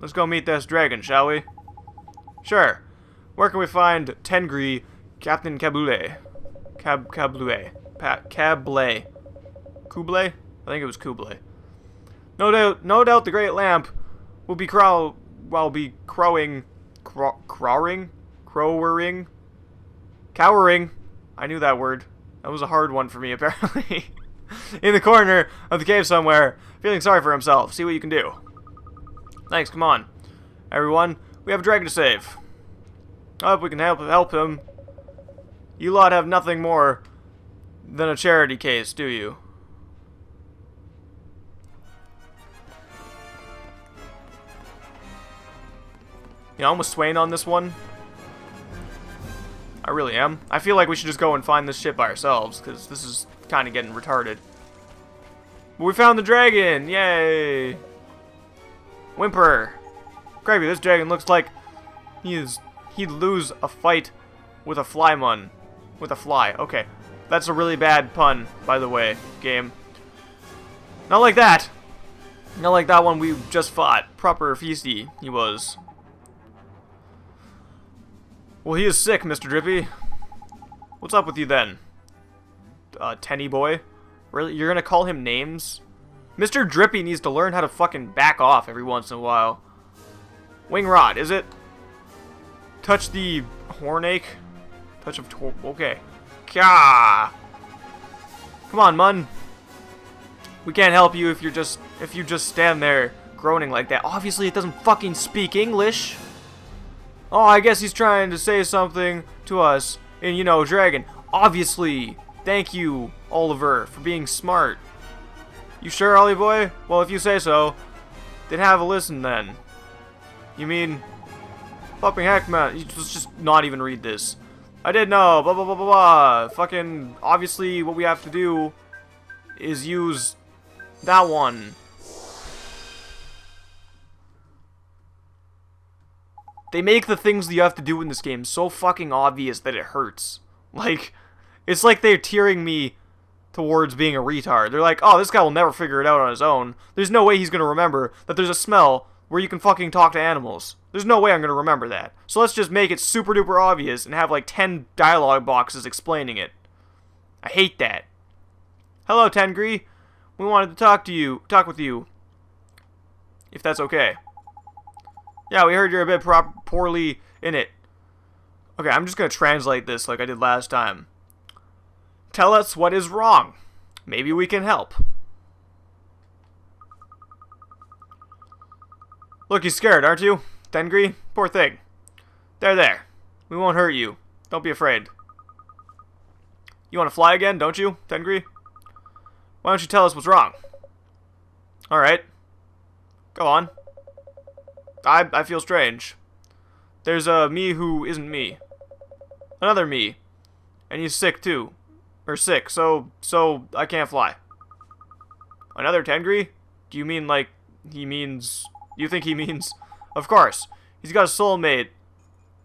Let's go meet this dragon, shall we? Sure. Where can we find Tengri, Captain Kabule? Kablue. Kable. Kuble? I think it was Kuble. No doubt the great lamp will be crowing. Cowering. I knew that word. That was a hard one for me, apparently. In the corner of the cave somewhere, feeling sorry for himself. See what you can do. Thanks, come on. Everyone, we have a dragon to save. I hope we can help him. You lot have nothing more than a charity case, do you? You know, I'm with Swain on this one. I really am. I feel like we should just go and find this shit by ourselves, because this is kind of getting retarded. But we found the dragon! Yay! Whimper! Crabby, this dragon looks like he'd lose a fight with a flyman. With a fly. Okay. That's a really bad pun, by the way, game. Not like that! Not like that one we just fought. Proper feisty, he was. Well, he is sick, Mr. Drippy. What's up with you then? Tenny boy? Really? You're gonna call him names? Mr. Drippy needs to learn how to fucking back off every once in a while. Wing rod, is it? Touch the hornache? Touch of okay. Kah! Come on, Mun. We can't help you if you just stand there groaning like that. Obviously, it doesn't fucking speak English. Oh, I guess he's trying to say something to us in, you know, dragon. Obviously. Thank you, Oliver, for being smart. You sure, Ollie boy? Well, if you say so, then have a listen then. You mean... Fucking heck, man. Let's just not even read this. I did know. Blah, blah, blah, blah, blah. Fucking... Obviously, what we have to do is use that one. They make the things that you have to do in this game so fucking obvious that it hurts. Like, it's like they're tearing me towards being a retard. They're like, oh, this guy will never figure it out on his own. There's no way he's gonna remember that there's a smell where you can fucking talk to animals. There's no way I'm gonna remember that. So let's just make it super duper obvious and have like 10 dialogue boxes explaining it. I hate that. Hello, Tengri. We wanted to talk with you. If that's okay. Yeah, we heard you're a bit poorly in it. Okay, I'm just gonna translate this like I did last time. Tell us what is wrong. Maybe we can help. Look, you're scared, aren't you, Tengri? Poor thing. There. We won't hurt you. Don't be afraid. You want to fly again, don't you, Tengri? Why don't you tell us what's wrong? Alright. Go on. I feel strange. There's a me who isn't me. Another me. And he's sick too. Or sick, so I can't fly. Another Tengri? Do you mean like he means... You think he means... Of course. He's got a soulmate.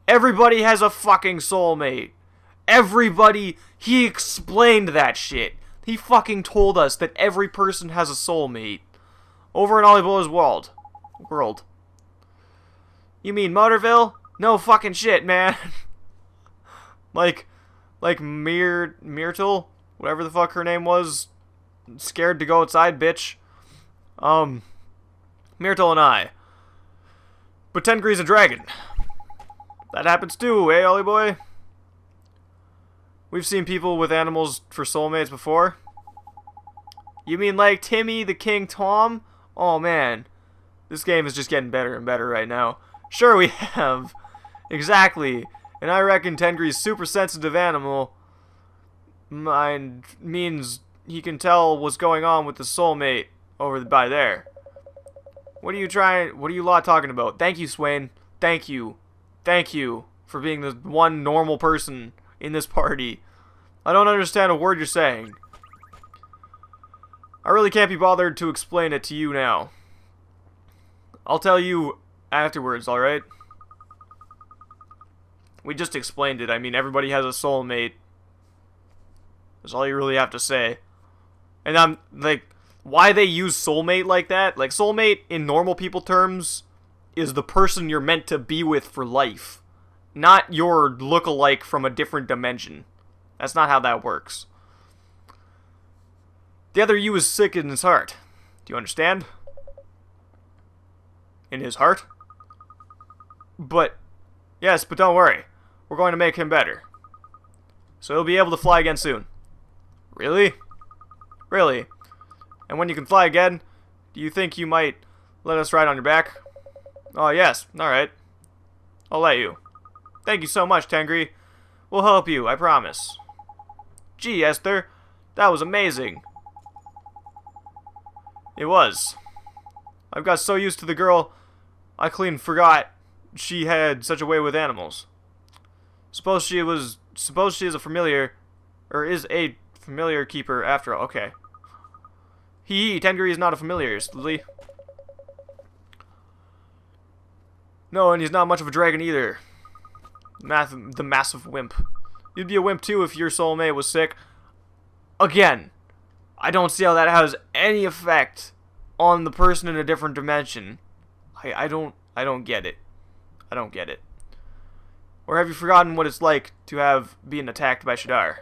Everybody has a fucking soulmate. Everybody... He explained that shit. He fucking told us that every person has a soulmate. Over in Ollie world. You mean Motorville? No fucking shit, man. like Myrtle? Whatever the fuck her name was. Scared to go outside, bitch. Myrtle and I. But Tengri's a dragon. That happens too, eh, Ollie boy? We've seen people with animals for soulmates before. You mean like Timmy the King Tom? Oh man. This game is just getting better and better right now. Sure we have. Exactly. And I reckon Tengri's super sensitive animal mind means he can tell what's going on with the soulmate over by there. What are you lot talking about? Thank you, Swain. Thank you. Thank you for being the one normal person in this party. I don't understand a word you're saying. I really can't be bothered to explain it to you now. I'll tell you afterwards, alright? We just explained it. I mean, everybody has a soulmate. That's all you really have to say. And I'm, like, why they use soulmate like that? Like, soulmate, in normal people terms, is the person you're meant to be with for life, not your look-alike from a different dimension. That's not how that works. The other you is sick in his heart. Do you understand? In his heart? But, yes, but don't worry. We're going to make him better. So he'll be able to fly again soon. Really? Really? And when you can fly again, do you think you might let us ride on your back? Oh, yes. Alright. I'll let you. Thank you so much, Tengri. We'll help you, I promise. Gee, Esther, that was amazing. It was. I've got so used to the girl, I clean forgot she had such a way with animals. Suppose she is a familiar, or is a familiar keeper after all. Okay. Tengri is not a familiar, Lily. No, and he's not much of a dragon either. The massive wimp. You'd be a wimp too if your soulmate was sick. Again, I don't see how that has any effect on the person in a different dimension. I don't get it. I don't get it. Or have you forgotten what it's like to have been attacked by Shadar?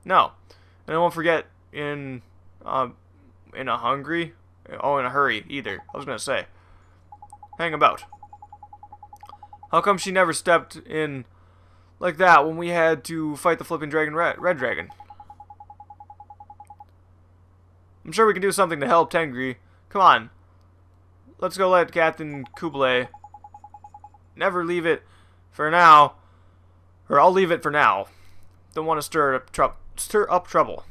No. And I won't forget in a hurry either. I was gonna say. Hang about. How come she never stepped in like that when we had to fight the flipping dragon, Red Dragon? I'm sure we can do something to help Tengri. Come on. Let's go let Captain Kublai never leave it for now. Or I'll leave it for now. Don't want to stir up trouble.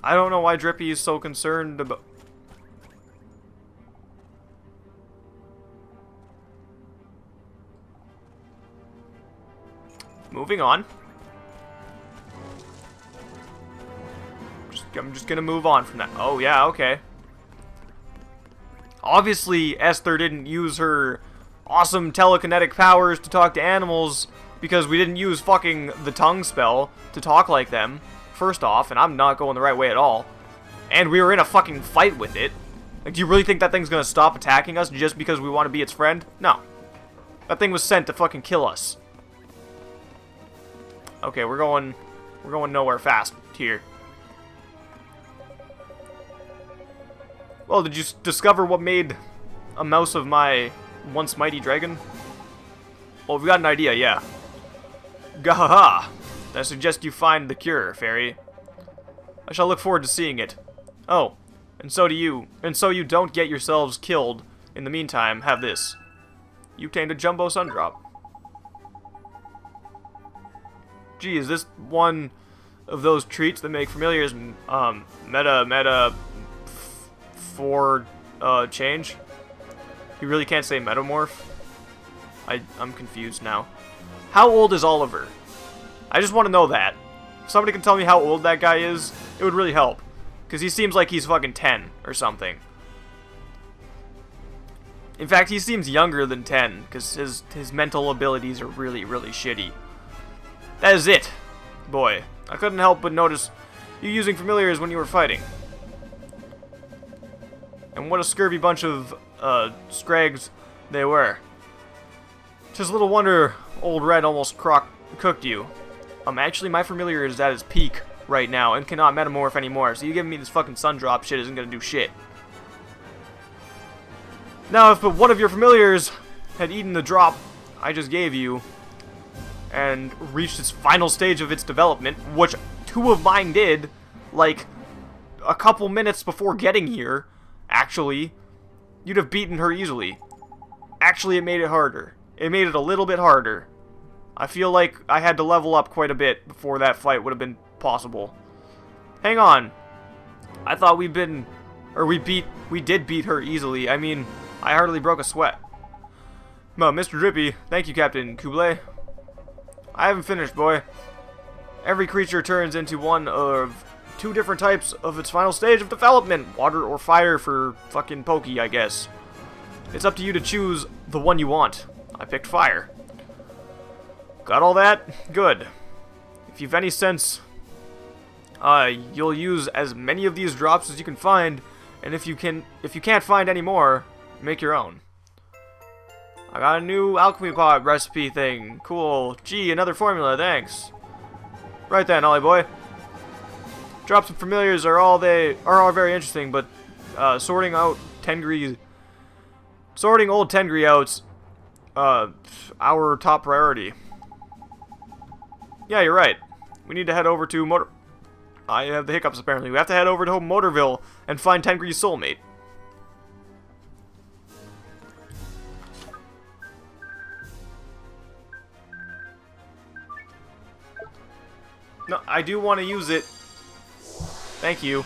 I don't know why Drippy is so concerned about... Moving on. I'm just gonna move on from that. Oh, yeah, okay. Obviously, Esther didn't use her awesome telekinetic powers to talk to animals because we didn't use fucking the tongue spell to talk like them, first off, and I'm not going the right way at all. And we were in a fucking fight with it. Like, do you really think that thing's gonna stop attacking us just because we want to be its friend? No. That thing was sent to fucking kill us. Okay, we're going nowhere fast here. Well, did you discover what made a mouse of my once mighty dragon? Well, we've got an idea, yeah. Gahaha! I suggest you find the cure, fairy. I shall look forward to seeing it. Oh, and so do you. And so you don't get yourselves killed. In the meantime, have this. You obtained a jumbo sundrop. Gee, is this one of those treats that make familiars for change? You really can't say metamorph? I'm confused now. How old is Oliver? I just want to know that. If somebody can tell me how old that guy is, it would really help. Because he seems like he's fucking 10 or something. In fact, he seems younger than 10, because his mental abilities are really, really shitty. That is it, boy. I couldn't help but notice you using familiars when you were fighting. And what a scurvy bunch of, scrags they were. Just little wonder old Red almost cooked you. Actually, my familiar is at its peak right now and cannot metamorph anymore, so you giving me this fucking sun drop shit isn't gonna do shit. Now, if one of your familiars had eaten the drop I just gave you and reached its final stage of its development, which 2 of mine did, like, a couple minutes before getting here, actually, you'd have beaten her easily. Actually, it made it harder. It made it a little bit harder. I feel like I had to level up quite a bit before that fight would have been possible. Hang on. I thought we did beat her easily. I mean, I hardly broke a sweat. Well, Mr. Drippy, thank you, Captain Kublai. I haven't finished, boy. Every creature turns into one of 2 different types of its final stage of development. Water or fire for fucking Pokey, I guess. It's up to you to choose the one you want. I picked fire. Got all that? Good. If you've any sense, you'll use as many of these drops as you can find, and if you can't find any more, make your own. I got a new alchemy pot recipe thing. Cool. Gee, another formula, thanks. Right then, Ollie boy. Drops and familiars are all very interesting, but sorting old Tengri out's our top priority. Yeah, you're right. We need to head over to I have the hiccups apparently. We have to head over to Motorville and find Tengri's soulmate. No, I do want to use it. Thank you.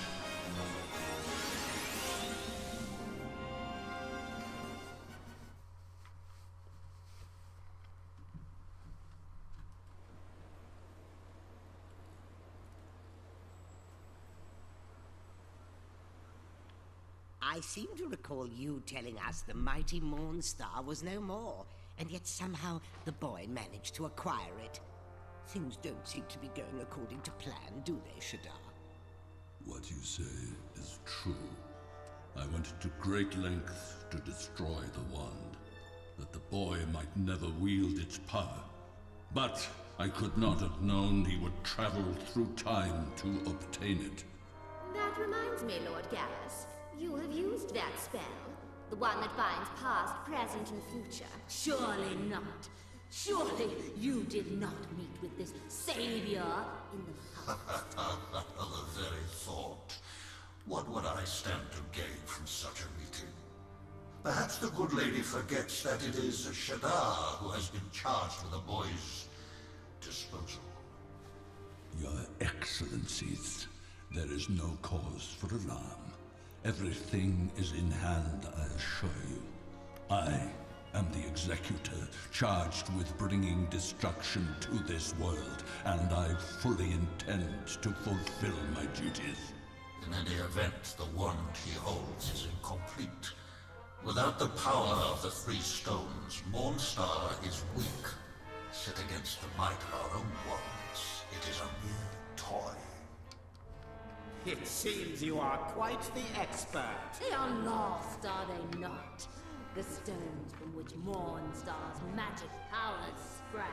I seem to recall you telling us the mighty Morn Star was no more, and yet somehow the boy managed to acquire it. Things don't seem to be going according to plan, do they, Shadar? What you say is true. I went to great lengths to destroy the wand, that the boy might never wield its power. But I could not have known he would travel through time to obtain it. That reminds me, Lord Gallus. You have used that spell. The one that binds past, present, and future. Surely not. Surely you did not meet with this savior in the past. The very thought. What would I stand to gain from such a meeting? Perhaps the good lady forgets that it is Shadar who has been charged with the boy's disposal. Your Excellencies, there is no cause for alarm. Everything is in hand, I assure you. I am the executor charged with bringing destruction to this world, and I fully intend to fulfill my duties. In any event, the wand he holds is incomplete. Without the power of the three stones, Mornstar is weak. Set against the might of our own wands, it is a mere toy. It seems you are quite the expert. They are lost, are they not? The stones from which Mornstar's magic powers sprang.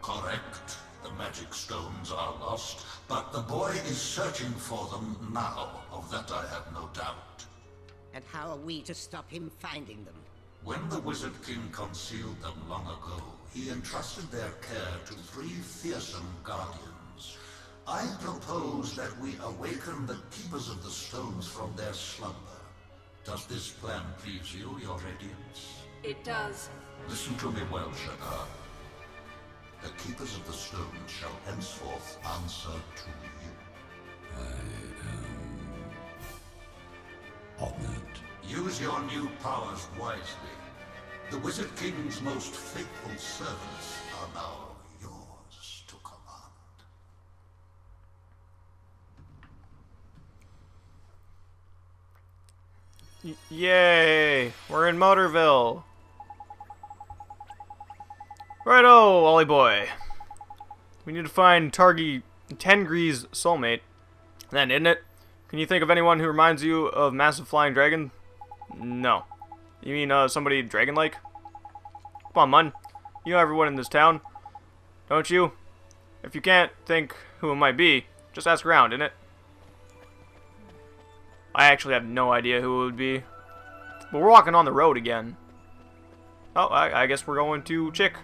Correct. The magic stones are lost, but the boy is searching for them now. Of that I have no doubt. And how are we to stop him finding them? When the Wizard King concealed them long ago, he entrusted their care to 3 fearsome guardians. I propose that we awaken the Keepers of the Stones from their slumber. Does this plan please you, your Radiance? It does. Listen to me well, Shadar. The Keepers of the Stones shall henceforth answer to you. I am honored. Use your new powers wisely. The Wizard King's most faithful servants are now yours to command. Yay! We're in Motorville. Righto, Ollie boy. We need to find Tengri's soulmate. Then, isn't it? Can you think of anyone who reminds you of Massive Flying Dragon? No. You mean somebody dragon-like? Come on, Mun. You know everyone in this town, don't you? If you can't think who it might be, just ask around, innit? I actually have no idea who it would be. But we're walking on the road again. Oh, I guess we're going to Chick.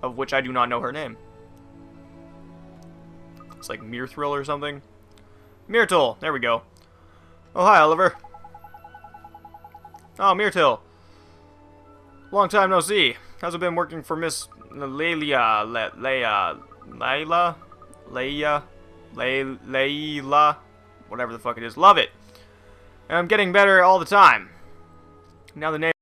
Of which I do not know her name. It's like Mirthrill or something. Myrtle, there we go. Oh, hi, Oliver. Oh, Myrtle. Long time no see. How's it been working for Miss Leila? Leila? Whatever the fuck it is. Love it. And I'm getting better all the time. Now the name